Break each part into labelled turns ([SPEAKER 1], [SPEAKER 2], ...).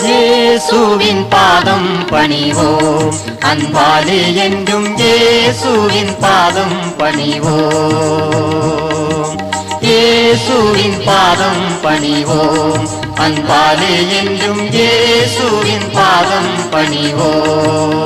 [SPEAKER 1] இயேசுவின் பாதம் பணிவோம், அன்பாலே என்றும் இயேசுவின் பாதம் பணிவோம். இயேசுவின் பாதம் பணிவோம், அன்பாலே என்றும் இயேசுவின் பாதம் பணிவோம்.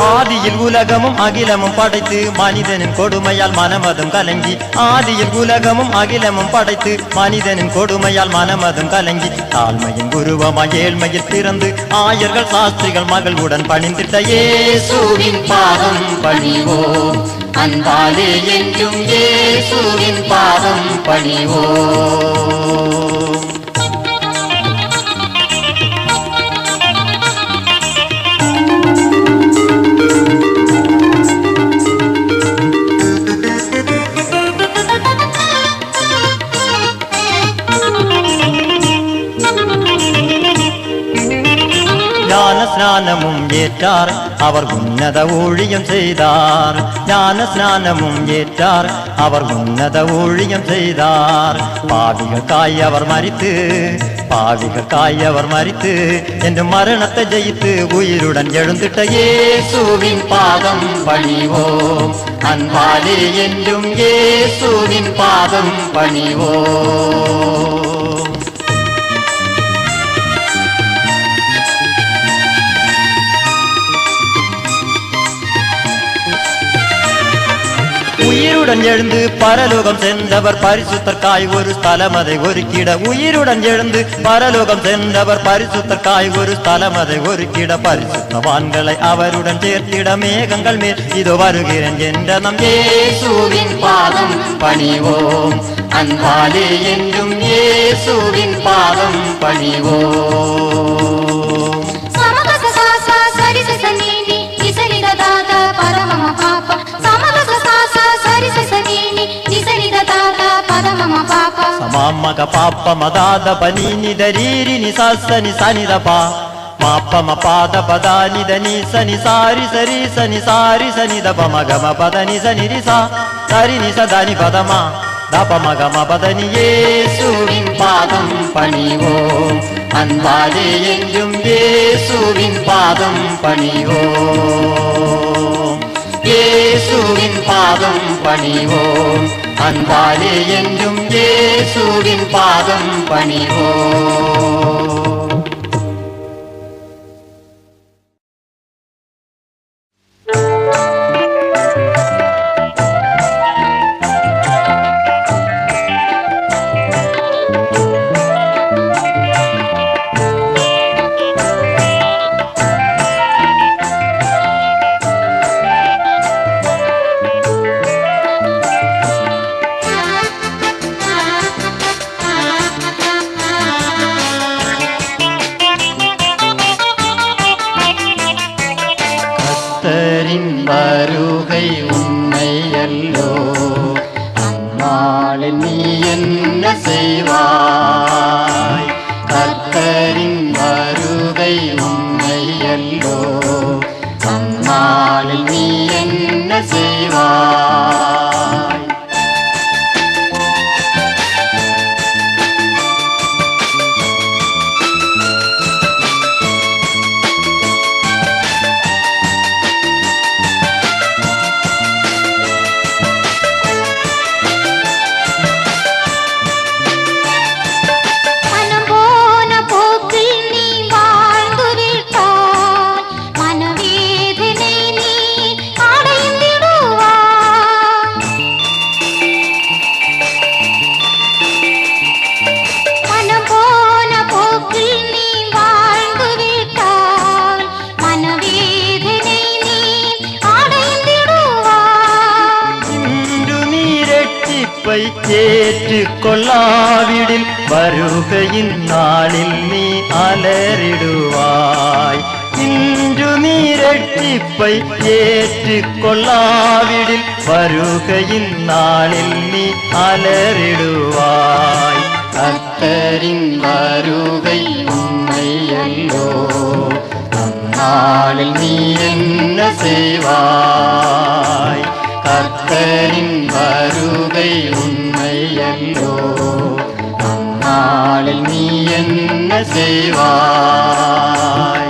[SPEAKER 1] ஆதியில் உலகமும் அகிலமும் படைத்து மனிதனின் கொடுமையால் மனமதும் கலங்கி, ஆதியில் உலகமும் அகிலமும் படைத்து மனிதனின் கொடுமையால் மனமதும் கலங்கி, தாழ்மையின் குருவமாய் ஏழ்மையில் பிறந்து ஆயர்கள் சாஸ்திரிகள் மகளுடன் பணிந்திட்ட இயேசுவின் பாதம் பணிவோம், அன்பாலே என்றும் இயேசுவின் பாதம் பணிவோம். ஞான ஸ்நானமும் ஏற்றார், அவர் உன்னத ஊழியம் செய்தார். ஞான ஸ்நானமும் ஏற்றார், அவர் உன்னத ஊழியம் செய்தார். பாவிகளுக்காய் அவர் மரித்து, பாவிகளுக்காய் அவர் மரித்து என்று மரணத்தை ஜெயித்து உயிருடன் எழுந்திட்ட இயேசுவின் பாதம் பணிவோம், அன்பாலே என்றும் இயேசுவின் பாதம் பணிவோம். உயிருடன் எழுந்து பரலோகம் சென்றவர் பரிசுத்தர்காய் ஒரு ஸ்தலம் அதை ஒருக்கிட, உயிருடன் எழுந்து பரலோகம் சென்றவர் பரிசுத்தர்காய் ஒரு ஸ்தலம் அதை ஒருக்கிட, பரிசுத்தவான்களை அவருடன் சேர்த்திட மேகங்கள் மேல் இதோ வருகிறேன் என்ற நம் இயேசுவின் பாதம் பணிவோம், அன்பாலே என்றும் இயேசுவின் பாதம் பணிவோம். మగ పాప మదాద పని నిదరీరి నిసాసని సనిదప మాప మపాద పదాని దని సని సారి సరి సని సారి సని దప మగమ పదని సని రిసా సరి నిస దని పదమా దప మగమ పదని இயேசுவின் பாதம் பணிவோம், அன்பாலே என்றும் இயேசுவின் பாதம் பணிவோம். இயேசுவின் பாதம் பணிவோம், அன்பாலே என்றும் இயேசுவின் பாதம் பணிவோம். வருகை உண்மையல்லோ, அந்நாளில் நீ என்ன செய்வாய்? கர்த்தரின் வருகை உண்மையல்லோ, அந்நாளில் நீ என்ன செய்வாய்? ஏற்றுக்கொள்ளாவிடில் வருகையின் நாளில் நீ அலறிடுவாய். രക്ഷിപ്പை ஏற்றுக்கொள்ளாவிடில் வருகையின் நாளில் நீ அலறிடுவாய்.
[SPEAKER 2] கர்த்தரின் வருகை உண்மையல்லோ, அந்நாளில் நீ என்ன செய்வாய்? கர்த்தரின் வருகை உண்மையல்லோ, அந்நாளில் நீ என்ன செய்வாய்?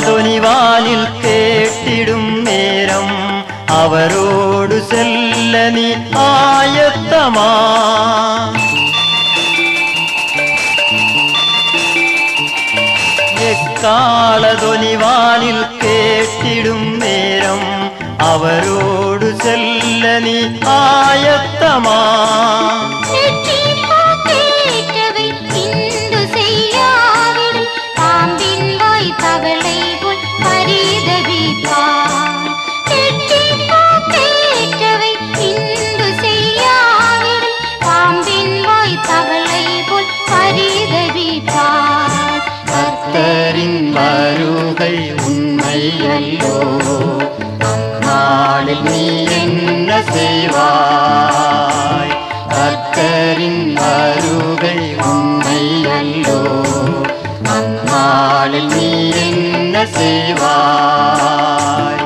[SPEAKER 1] துணிவானில் கேட்டிடும் நேரம் அவரோடு செல்ல நீ ஆயத்தமா? எக்கால துணிவானில் கேட்டிடும் நேரம் அவரோடு செல்ல நீ ஆயத்தமா?
[SPEAKER 2] கர்த்தரின் வருகை உண்மையல்லோ, அந்நாளில் நீ என்ன செய்வாய்? கர்த்தரின் வருகை உண்மையல்லோ, அந்நாளில் நீ என்ன செய்வாய்?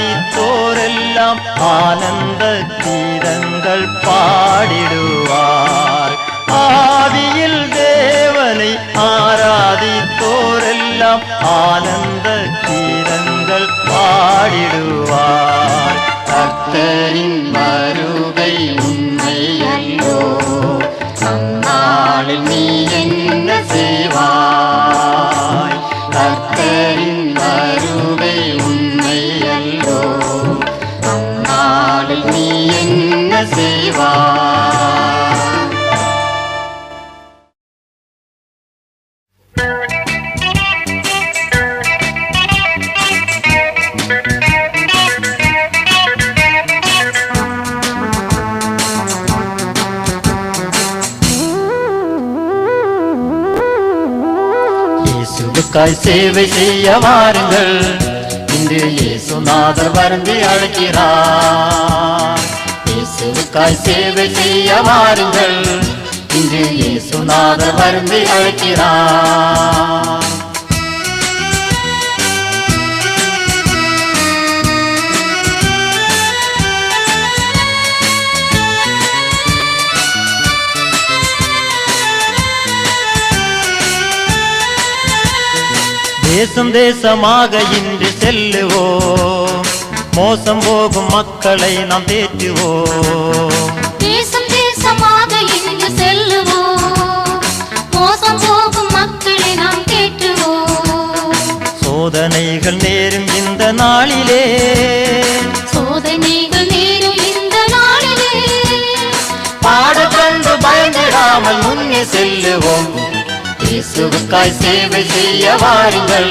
[SPEAKER 1] ஆராதித்தோரெல்லாம் ஆனந்த கீதங்கள் பாடிடுவார். ஆவியில் தேவனை ஆராதித்தோரெல்லாம் ஆனந்த கீதங்கள் பாடிடுவார்.
[SPEAKER 2] கர்த்தரின் வருகை உண்மையல்லோ, அந்நாளில் நீ என்ன செய்வாய்? கர்த்தரின் வருகை உண்மையல்லோ, அந்நாளில் நீ என்ன செய்வாய்?
[SPEAKER 1] இயேசுவுக்காய் சேவை செய்ய வாருங்கள், இன்று இயேசுநாதர் வருந்தி அழைக்கிறார். இயேசுவுக்காய் சேவை செய்ய வாருங்கள், இன்று இயேசுநாதர் வருந்தி அழைக்கிறார். தேசம் தேசமாக இன்று செல்லுவோம், மோசம் போகும் மக்களை நாம் தேற்றுவோம்.
[SPEAKER 3] தேசம் தேசமாக இன்று செல்லுவோம், மோசம் போகும் மக்களை நாம் தேற்றுவோம்.
[SPEAKER 1] சோதனைகள் நேரும் இந்த நாளிலே,
[SPEAKER 3] சோதனைகள் நேரும் இந்த நாளிலே,
[SPEAKER 1] பாட கண்டு பயந்திடாமல் முன்னே செல்லுவோம். இயேசுவுக்காய் சேவை செய்ய வாருங்கள்,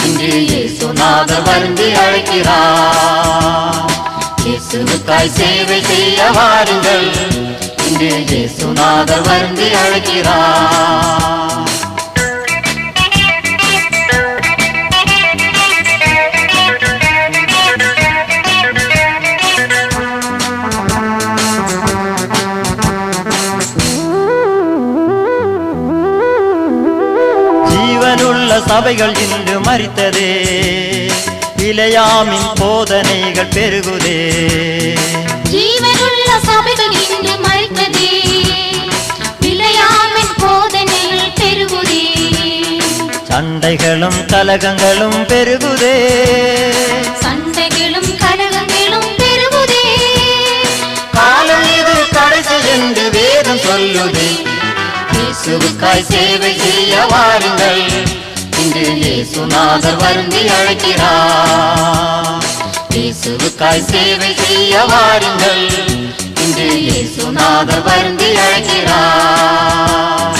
[SPEAKER 1] இன்று இயேசுநாதர் வருந்தி அழைக்கிறார். இயேசுவுக்காய் சேவை செய்ய வாருங்கள், இன்று இயேசுநாதர் வருந்தி அழைக்கிறார். சபைகள் இன்று மரித்ததே, பிழையாமின் போதனைகள் பெருகுதே.
[SPEAKER 3] ஜீவனுள்ள சபைகள் இன்று மரித்ததே, பிழையாமின் போதனைகள் பெருகுதே.
[SPEAKER 1] சண்டைகளும் கலகங்களும் பெருகுதே,
[SPEAKER 3] சண்டைகளும் கலகங்களும் பெருகுதே.
[SPEAKER 1] காலம் இது கடைசி என்று வேதம் சொல்லுதே.
[SPEAKER 2] இயேசுவுக்காய் சேவை செய்ய வாருங்கள், இன்று இயேசுநாதர் வருந்தி அழைக்கிறார். இயேசுவுக்காய் சேவை செய்ய வாருங்கள், இன்று இயேசுநாதர் வருந்தி அழைக்கிறார்.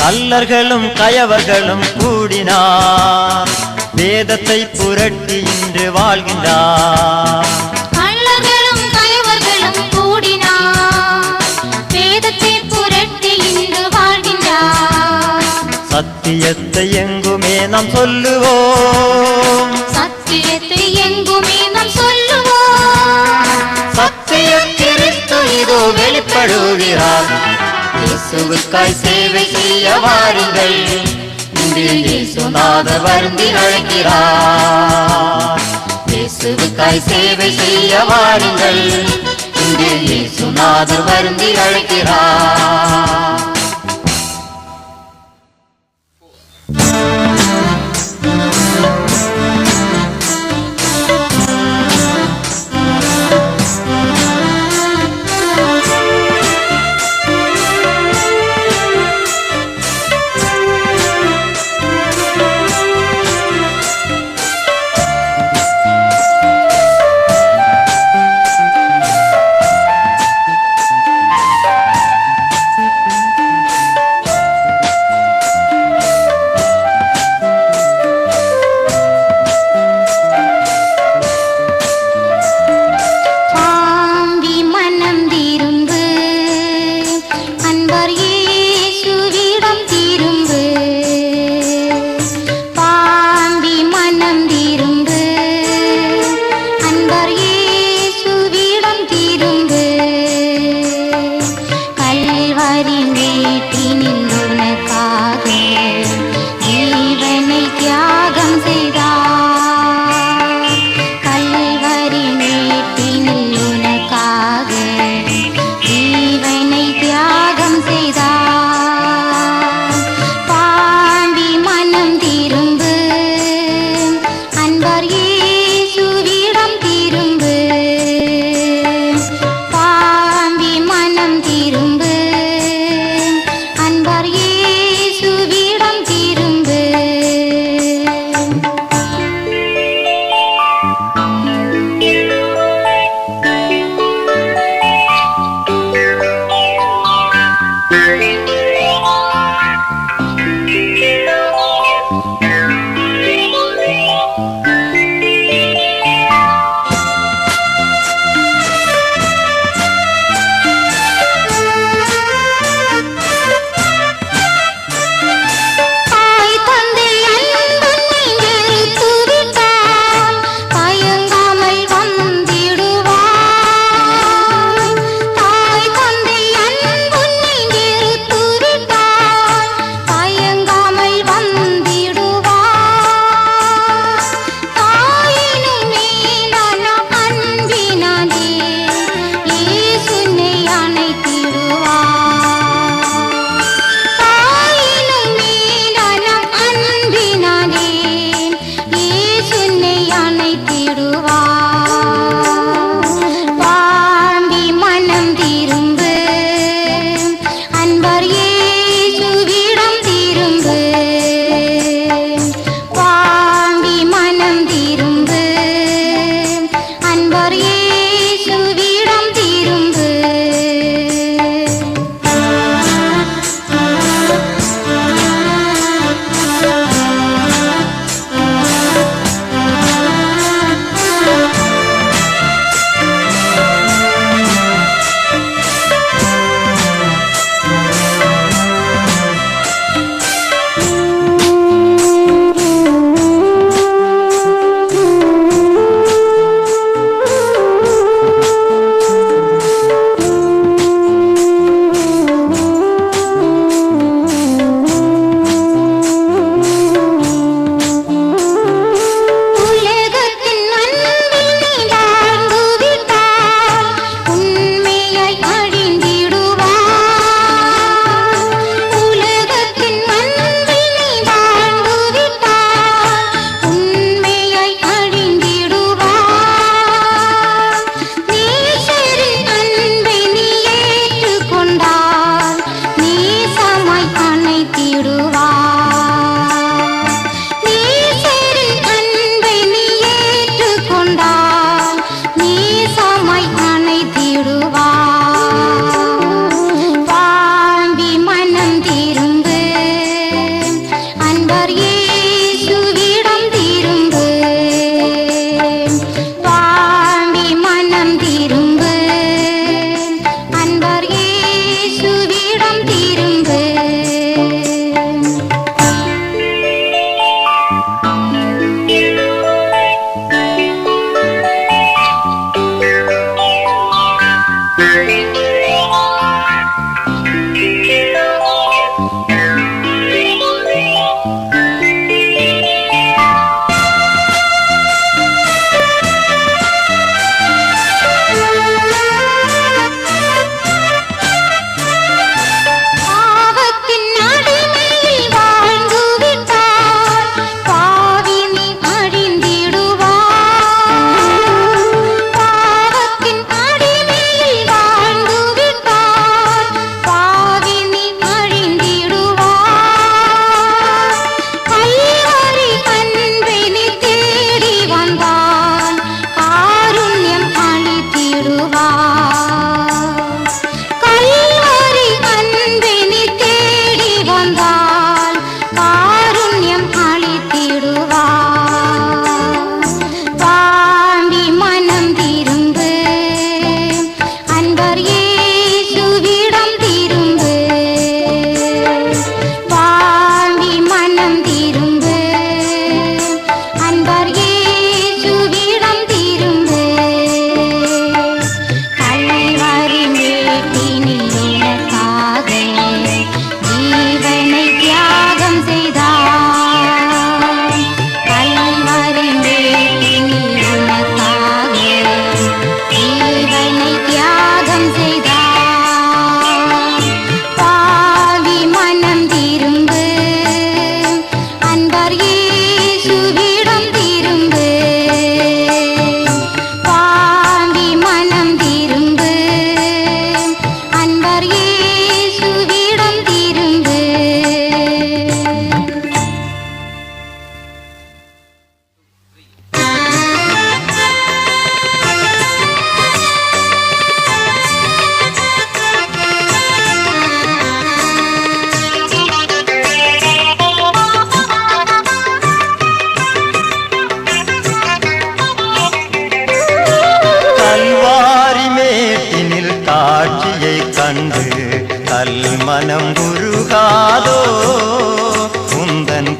[SPEAKER 1] கள்ளர்களும் கயவர்களும் கூடினார், வேதத்தை புரட்டி இன்று வாழ்கின்றார்.
[SPEAKER 3] கள்ளர்களும் கயவர்களும் கூடினார், வேதத்தை புரட்டி இன்று வாழ்கின்றார்.
[SPEAKER 1] சத்தியத்தை எங்குமே நாம் சொல்லுவோம்,
[SPEAKER 3] சத்தியத்தை எங்குமே நாம் சொல்லுவோம்.
[SPEAKER 1] சத்திய கிறிஸ்து இதோ வெளிப்படுகிறார்.
[SPEAKER 2] இயேசுவுக்காய் சேவை செய்ய வாருங்கள், இன்று இயேசுநாதர் வருந்தி அழைக்கிறார். இயேசுவுக்காய் சேவை செய்ய வாருங்கள், இன்று இயேசுநாதர் வருந்தி அழைக்கிறார்.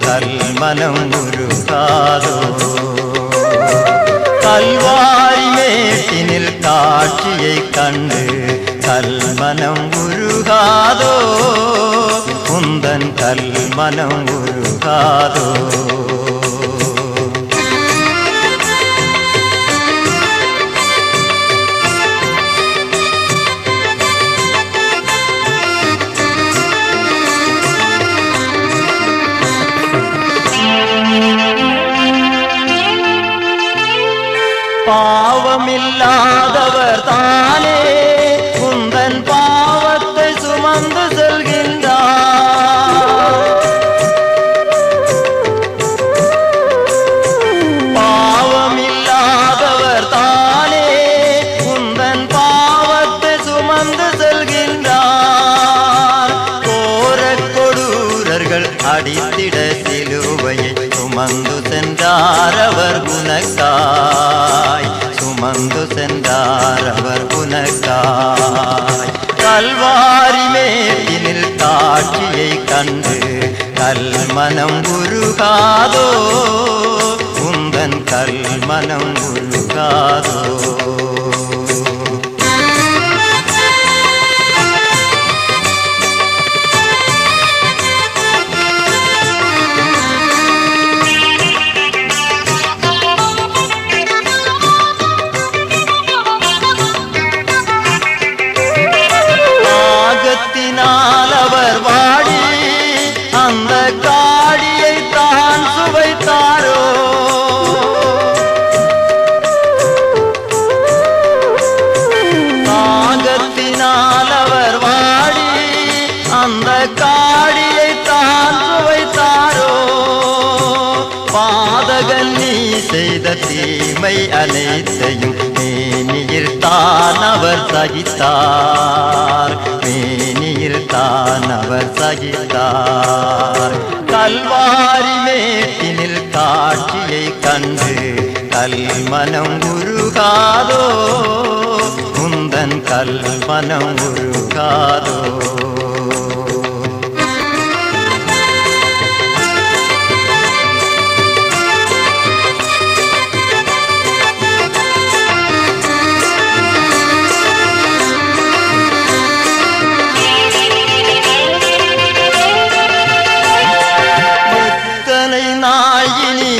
[SPEAKER 1] கல்மனம் உருகாதோ கல்வாரி மேட்டினில் காட்சியை கண்டு கல்மனம் உருகாதோ உந்தன் கல்மனம் உருகாதோ பாவமில்லாதவர் தானே உந்தன் பாவத்தை சுமந்து செல்கின்றார் பாவமில்லாதவர் தானே உந்தன் பாவத்தை சுமந்து செல்கின்றார் கோரக் கொடூரர்கள் அடித்திட சிலுவையை சுமந்து சென்றார் அவர் உனக்காய் சுமந்து சென்றார் அவர் உனக்காய் கல்வாரி மேட்டினில் காட்சியை கண்டு கல்மனம் உருகாதோ உந்தன் கல்மனம் உருகாதோ அவர் வாடி அந்த காடியை தான் சுவைத்தாரோ தாகத்தினால் அவர் வாடி அந்த காடியை தான் சுவைத்தாரோ பாதகன் நீ செய்த தீமை அனைத்தையும் மேனியில் தான் அவர் சகித்தார் மேனியில் தான் அவர் சகித்தார் கல்வாரி மேட்டினில் காட்சியை கண்டு கல்மனம் உருகாதோ உந்தன் கல்மனம் உருகாதோ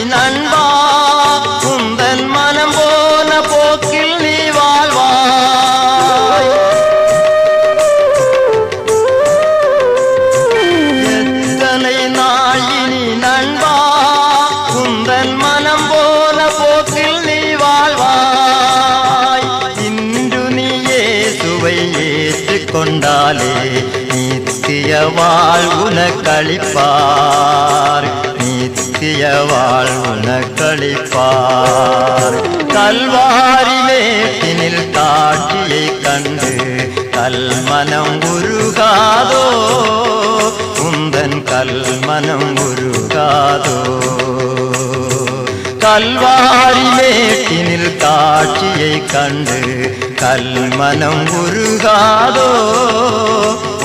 [SPEAKER 1] நண்பா உந்தன் மனம் போன போக்கில் நீ வாழ்வாய் எத்தனை நாயினி நண்பா உந்தன் மனம் போன போக்கில் நீ வாழ்வாய் இன்று நீ இயேசுவை ஏற்றுக்கொண்டாலே நித்திய வாழ்வுனக்களிப்பார் நித்திய வாழ்வுனக்களிப்பார் கல்வாரி மேட்டினில் காட்சியை கண்டு கல்மனம் உருகாதோ உந்தன் கல்மனம் உருகாதோ கல்வாரி மேட்டினில் காட்சியை கண்டு கல்மனம் உருகாதோ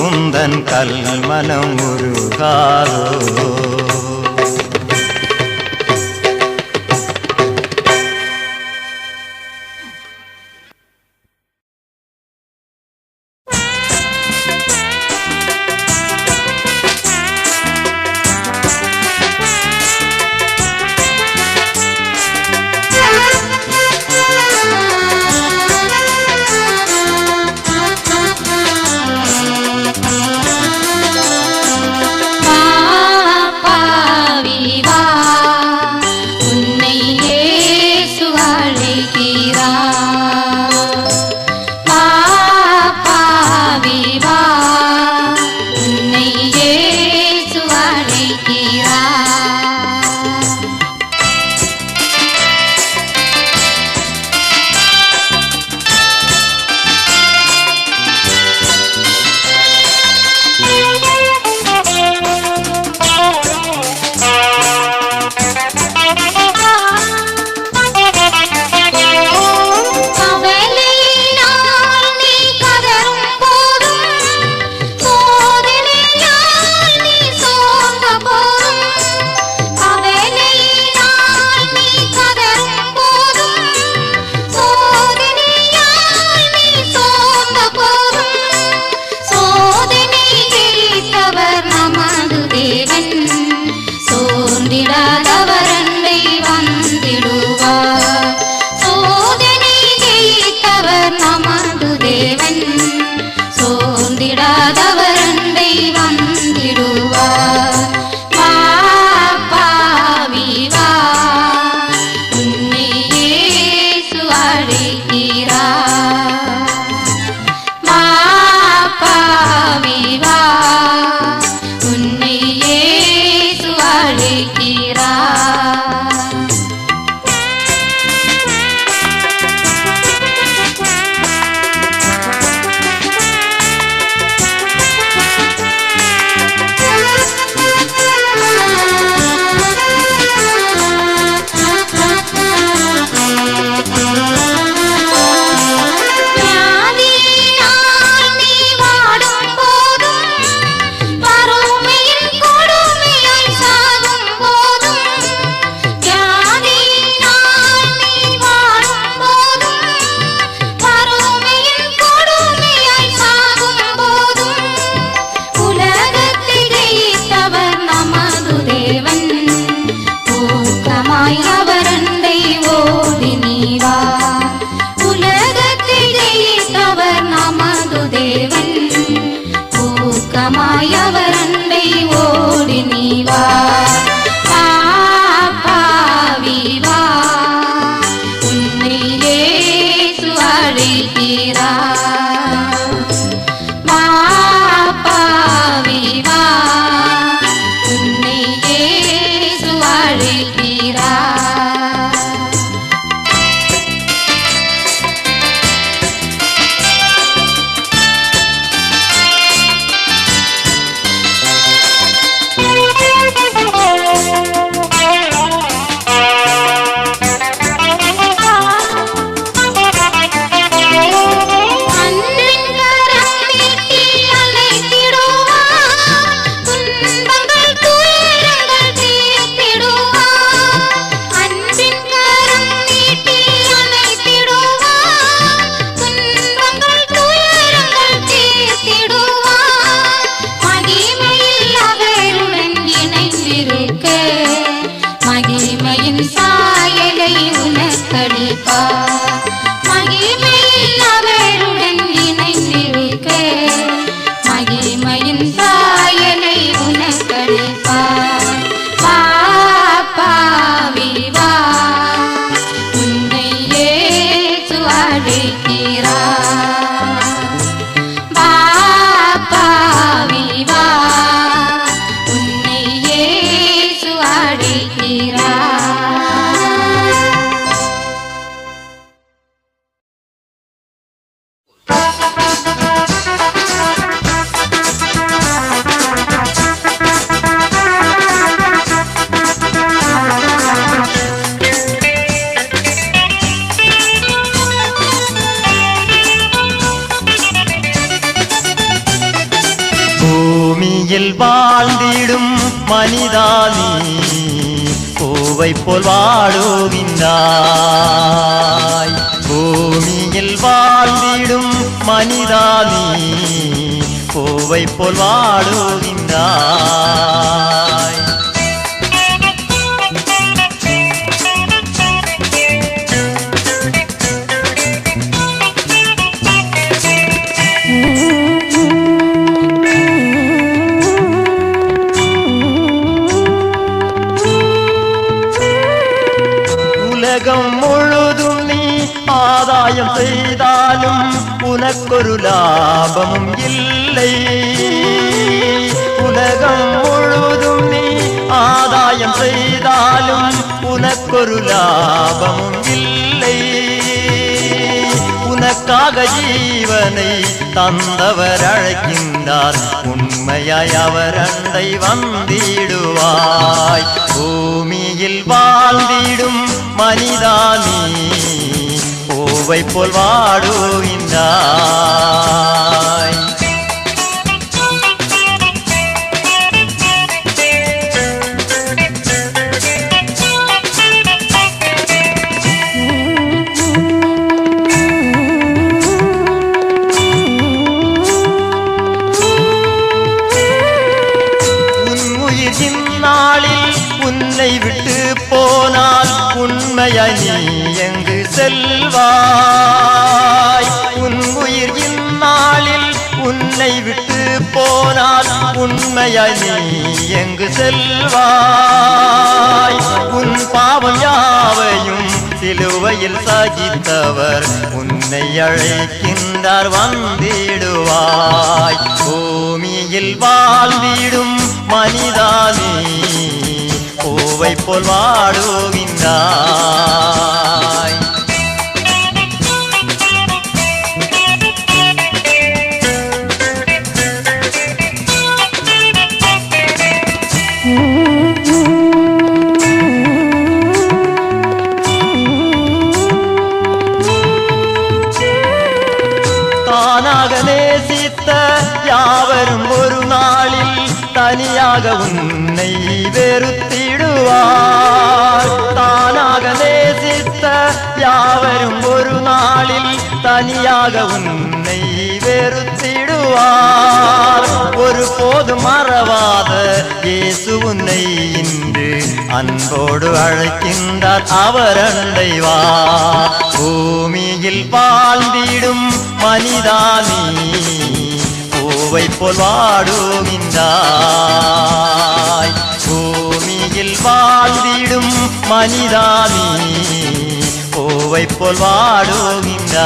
[SPEAKER 1] உந்தன் கல்மனம் உருகாதோ
[SPEAKER 3] பா அழைக்கிறார். அவரண்டை ஓடி நீவா, உலகத்தை ஜெயித்தவர் நமது தேவன். ஊக்கமாய் அவரண்டை ஓடி நீவா. பாவி வா, உன்னை இயேசு அழைக்கிறார். பாவி வா, உன்னை இயேசு அழைக்கிறார். மகிமையின் சாயலை உனக்களிப்பார். மகிமையில் அவருடன் இணைந்திருக்க மகிமையின் சாயலை உனக்களிப்பார். பாவி வா, உன்னை இயேசு அழைக்கிறார். பாவி வா, உன்னை இயேசு அழைக்கிறார்.
[SPEAKER 1] பூமியில் வாழ்ந்திடும் மனிதானி பூவை போல் வாழுகின்றாய். பூமியில் வாழ்ந்திடும் மனிதானி பூவை போல் வாழுகின்றாய். உலகம் முழுதும் நீ ஆதாயம் செய்தாலும் உனக்கொரு லாபமும் இல்லை. உலகம் முழுதும் நீ ஆதாயம் செய்தாலும் உனக்கொரு லாபமும் இல்லை. உனக்காக ஜீவனை தந்தவர் அழைக்கின்றார். உண்மையாய் அவர் அண்டை வந்திடுவாய். பூமியில் வாழ்ந்திடும் மனிதானி பூவை போல் வாழுகின்றாய். நாளில் உன்னை விட்டு போனால் உண்மையாய் நீ எங்கு செல்வாய். உன் உயிர் இந்நாளில் உன்னை விட்டு போனால் உண்மையாய் நீ எங்கு செல்வாய். உன் பாவம் யாவையும் சிலுவையில் சகித்தவர் உன்னை அழைக்கின்றார். வந்திடுவாய். பூமியில் வாழ்ந்திடும் மனிதானி பூவை போல் வாடுகின்றாய். தானாக நேசித்த யாவரும் ஒரு நாளில் தனியாக உன்னை வெறுத்திடுவார். தானாக நேசித்த யாவரும் ஒரு நாளில் தனியாக உன்னை வெறுத்திடுவார். ஒருபோதும் மறவாத இயேசு உன்னை இன்று அன்போடு அழைக்கின்றார். அவர் அண்டைவா. பூமியில் வாழ்ந்திடும் மனிதானி பூவை போல் வாடுகின்றாய். பூமியில் வாழ்ந்திடும் மனிதானி பூவை போல் வாடுகின்றாய்.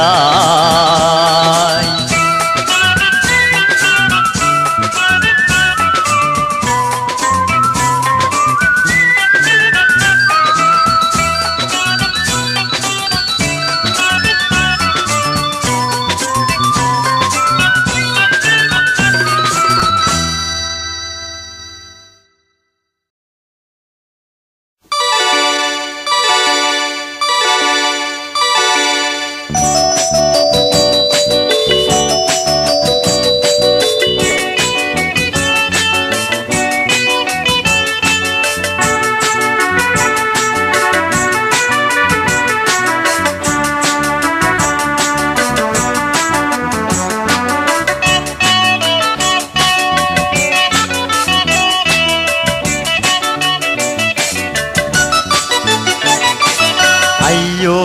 [SPEAKER 1] ஐயோ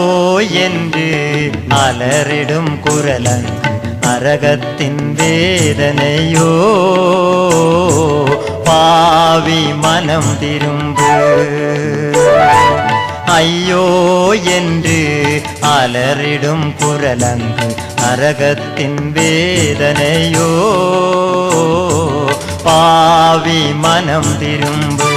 [SPEAKER 1] என்று அலறிடும் குரலங்கு நரகத்தின் வேதனையோ. பாவி மனம் திரும்பு. ஐயோ என்று அலறிடும் குரலங்கு நரகத்தின் வேதனையோ. பாவி மனம் திரும்பு.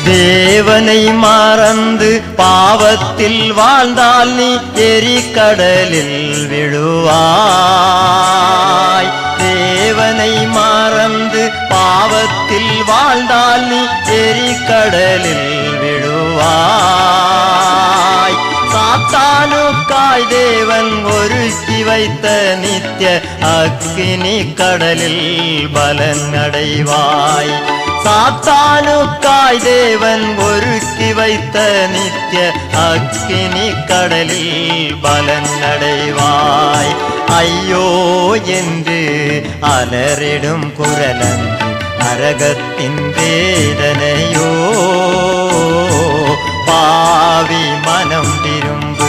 [SPEAKER 1] தேவனை மறந்து பாவத்தில் வாழ்ந்தால் நீ எரிகடலில் விழுவாய். தேவனை மறந்து பாவத்தில் வாழ்ந்தால் நீ எரிகடலில் விழுவாய். சாத்தானுக்காய் தேவன் ஒருக்கி வைத்த நித்திய அக்கினி கடலில் பலன் அடைவாய். சாத்தானுக்காய் தேவன் ஒருக்கி வைத்த நித்திய அக்கினி கடலில் பலன் அடைவாய். ஐயோ என்று அலறிடும் குரலங்கு நரகத்தின் வேதனையோ. பாவி மனம் திரும்பு.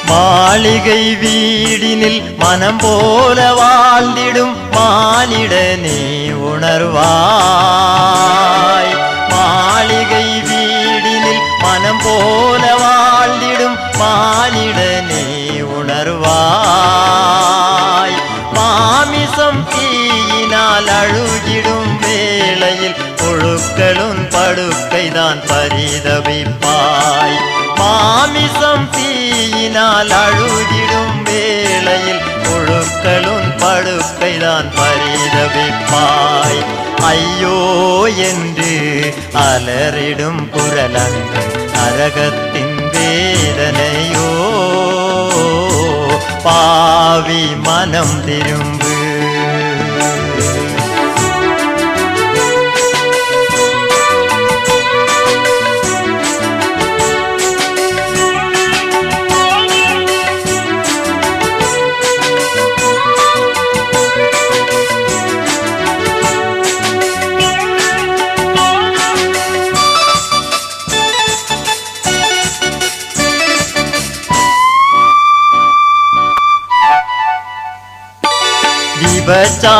[SPEAKER 1] மாளிகை வீடினில் மனம் போல வாழ்ந்திடும் மானிடனே உணர்வாய். மாளிகை வீடினில் மனம் போல வாழ்ந்திடும் மானிடனே உணர்வாய். மாமிசம் தீயினால் அழுகிடும் வேளையில் புழுக்களும் படுக்கைதான் பரிதவிப்பாய். மாமிசம் தீயினால் அழுகிடும் வேளையில் புழுக்களும் படுக்கைதான் பரிதவிப்பாய். ஐயோ என்று அலறிடும் குரலங்கு நரகத்தின் வேதனையோ பாவி மனம் திரும்பு.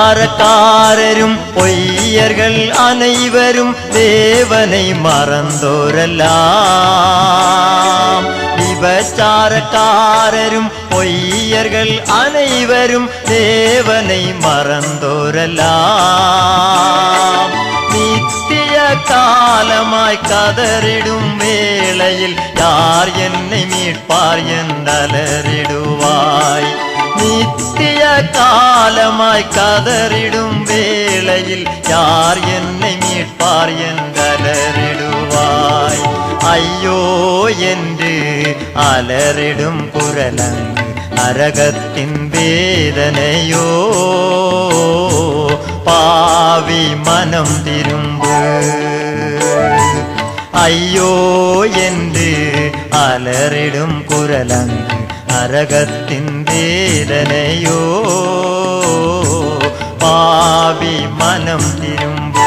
[SPEAKER 1] விபச்சாரக்காரரும் பொய்யர்கள் அனைவரும் தேவனை மறந்தோரெல்லாம். விபச்சாரக்காரரும் பொய்யர்கள் அனைவரும் தேவனை மறந்தோரெல்லாம். நித்திய காலமாய் கதறிடும் வேளையில் யார் என்னை மீட்பார் என்றலறிடுவாய். நித்திய காலமாய் கதறிடும் வேளையில் யார் என்னை மீட்பார் என்றலறிடுவாய். ஐயோ என்று அலறிடும் குரலங்கு நரகத்தின் வேதனையோ பாவி மனம் திரும்பு. ஐயோ என்று அலறிடும் குரலங்கு நரகத்தின் வேதனையோ பாவி மனம் திரும்பு.